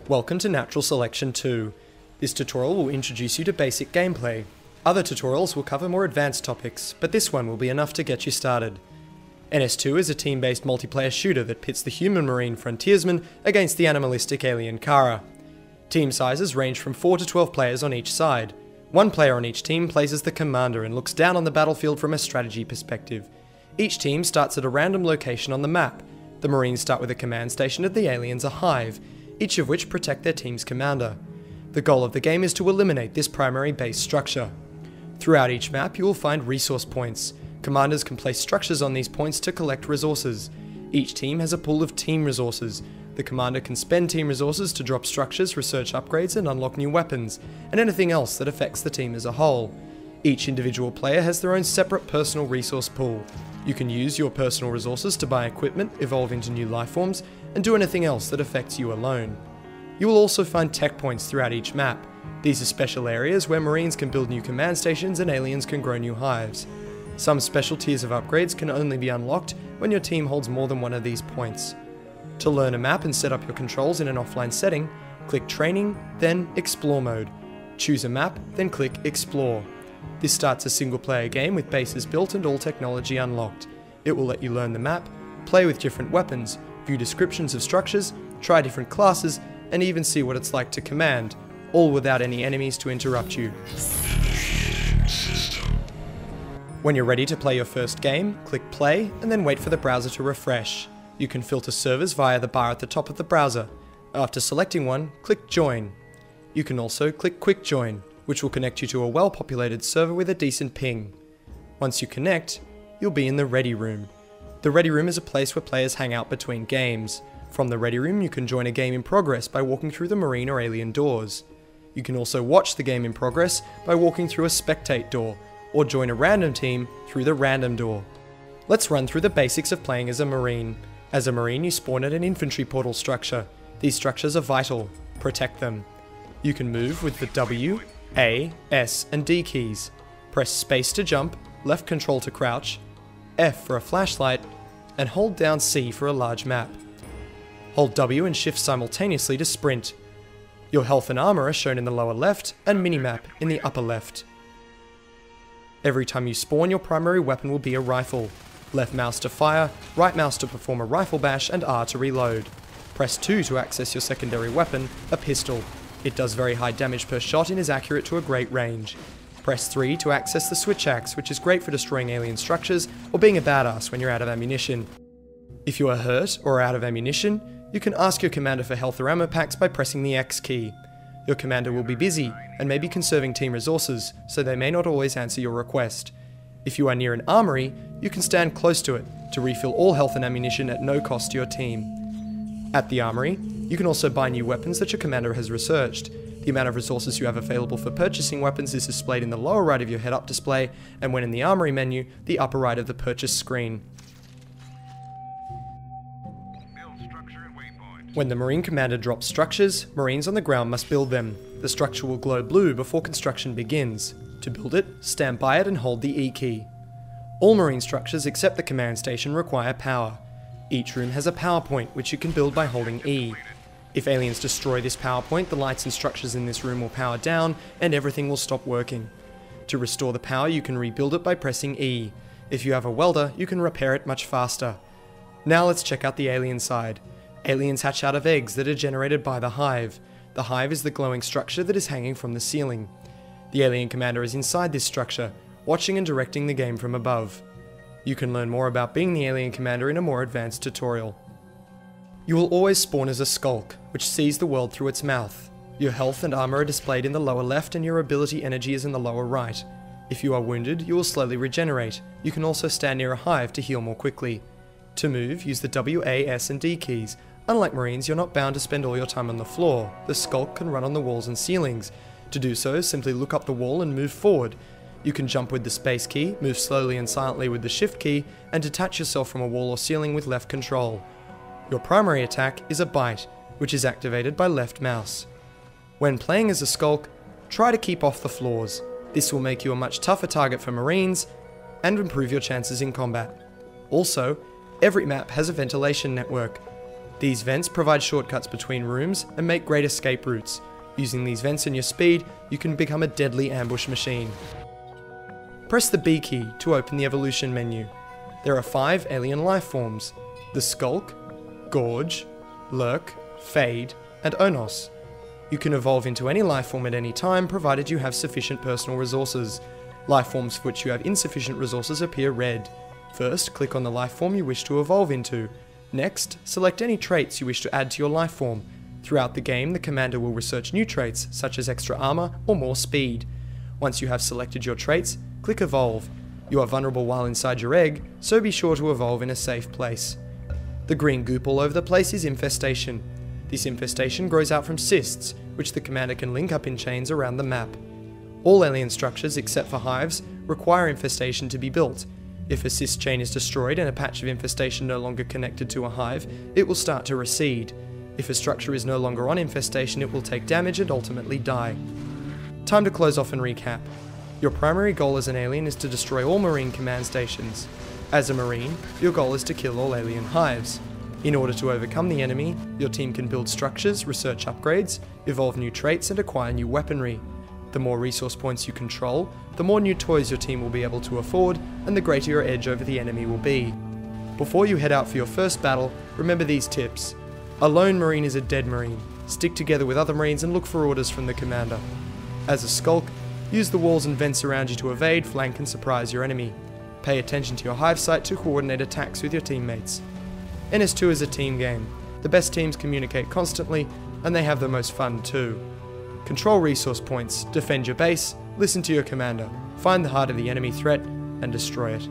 Welcome to Natural Selection 2. This tutorial will introduce you to basic gameplay. Other tutorials will cover more advanced topics, but this one will be enough to get you started. NS2 is a team-based multiplayer shooter that pits the human marine frontiersman against the animalistic alien Kara. Team sizes range from 4 to 12 players on each side. One player on each team plays as the commander and looks down on the battlefield from a strategy perspective. Each team starts at a random location on the map. The Marines start with a command station and the aliens a hive, each of which protect their team's commander. The goal of the game is to eliminate this primary base structure. Throughout each map you will find resource points. Commanders can place structures on these points to collect resources. Each team has a pool of team resources. The commander can spend team resources to drop structures, research upgrades and unlock new weapons, and anything else that affects the team as a whole. Each individual player has their own separate personal resource pool. You can use your personal resources to buy equipment, evolve into new lifeforms, and do anything else that affects you alone. You will also find tech points throughout each map. These are special areas where Marines can build new command stations and aliens can grow new hives. Some special tiers of upgrades can only be unlocked when your team holds more than one of these points. To learn a map and set up your controls in an offline setting, click Training, then Explore mode. Choose a map, then click Explore. This starts a single player game with bases built and all technology unlocked. It will let you learn the map, play with different weapons, view descriptions of structures, try different classes, and even see what it's like to command, all without any enemies to interrupt you. When you're ready to play your first game, click play and then wait for the browser to refresh. You can filter servers via the bar at the top of the browser. After selecting one, click join. You can also click quick join, which will connect you to a well-populated server with a decent ping. Once you connect, you'll be in the ready room. The ready room is a place where players hang out between games. From the ready room you can join a game in progress by walking through the marine or alien doors. You can also watch the game in progress by walking through a spectate door, or join a random team through the random door. Let's run through the basics of playing as a marine. As a marine you spawn at an infantry portal structure. These structures are vital. Protect them. You can move with the W, A, S and D keys. Press space to jump, left control to crouch, F for a flashlight, and hold down C for a large map. Hold W and shift simultaneously to sprint. Your health and armor are shown in the lower left and minimap in the upper left. Every time you spawn, your primary weapon will be a rifle. Left mouse to fire, right mouse to perform a rifle bash, and R to reload. Press 2 to access your secondary weapon, a pistol. It does very high damage per shot and is accurate to a great range. Press 3 to access the switch axe, which is great for destroying alien structures or being a badass when you're out of ammunition. If you are hurt or out of ammunition, you can ask your commander for health or ammo packs by pressing the X key. Your commander will be busy and may be conserving team resources, so they may not always answer your request. If you are near an armory, you can stand close to it to refill all health and ammunition at no cost to your team. At the armory, you can also buy new weapons that your commander has researched. The amount of resources you have available for purchasing weapons is displayed in the lower right of your head-up display, and when in the armory menu, the upper right of the purchase screen. When the Marine commander drops structures, Marines on the ground must build them. The structure will glow blue before construction begins. To build it, stand by it and hold the E key. All Marine structures except the command station require power. Each room has a power point which you can build by holding E. If aliens destroy this power point, the lights and structures in this room will power down and everything will stop working. To restore the power you can rebuild it by pressing E. If you have a welder, you can repair it much faster. Now let's check out the alien side. Aliens hatch out of eggs that are generated by the hive. The hive is the glowing structure that is hanging from the ceiling. The alien commander is inside this structure, watching and directing the game from above. You can learn more about being the alien commander in a more advanced tutorial. You will always spawn as a skulk, which sees the world through its mouth. Your health and armor are displayed in the lower left and your ability energy is in the lower right. If you are wounded, you will slowly regenerate. You can also stand near a hive to heal more quickly. To move, use the W, A, S and D keys. Unlike Marines, you're not bound to spend all your time on the floor. The skulk can run on the walls and ceilings. To do so, simply look up the wall and move forward. You can jump with the space key, move slowly and silently with the shift key, and detach yourself from a wall or ceiling with left control. Your primary attack is a bite, which is activated by left mouse. When playing as a skulk, try to keep off the floors. This will make you a much tougher target for Marines and improve your chances in combat. Also, every map has a ventilation network. These vents provide shortcuts between rooms and make great escape routes. Using these vents and your speed, you can become a deadly ambush machine. Press the B key to open the evolution menu. There are 5 alien life forms: the Skulk, Gorge, Lurk, Fade, and Onos. You can evolve into any life form at any time, provided you have sufficient personal resources. Life forms for which you have insufficient resources appear red. First, click on the life form you wish to evolve into. Next, select any traits you wish to add to your life form. Throughout the game, the commander will research new traits, such as extra armor or more speed. Once you have selected your traits, click Evolve. You are vulnerable while inside your egg, so be sure to evolve in a safe place. The green goop all over the place is infestation. This infestation grows out from cysts, which the commander can link up in chains around the map. All alien structures, except for hives, require infestation to be built. If a cyst chain is destroyed and a patch of infestation no longer connected to a hive, it will start to recede. If a structure is no longer on infestation, it will take damage and ultimately die. Time to close off and recap. Your primary goal as an alien is to destroy all marine command stations. As a marine, your goal is to kill all alien hives. In order to overcome the enemy, your team can build structures, research upgrades, evolve new traits, and acquire new weaponry. The more resource points you control, the more new toys your team will be able to afford, and the greater your edge over the enemy will be. Before you head out for your first battle, remember these tips. A lone marine is a dead marine. Stick together with other marines and look for orders from the commander. As a skulk, use the walls and vents around you to evade, flank, and surprise your enemy. Pay attention to your hive site to coordinate attacks with your teammates. NS2 is a team game. The best teams communicate constantly, and they have the most fun too. Control resource points, defend your base, listen to your commander, find the heart of the enemy threat, and destroy it.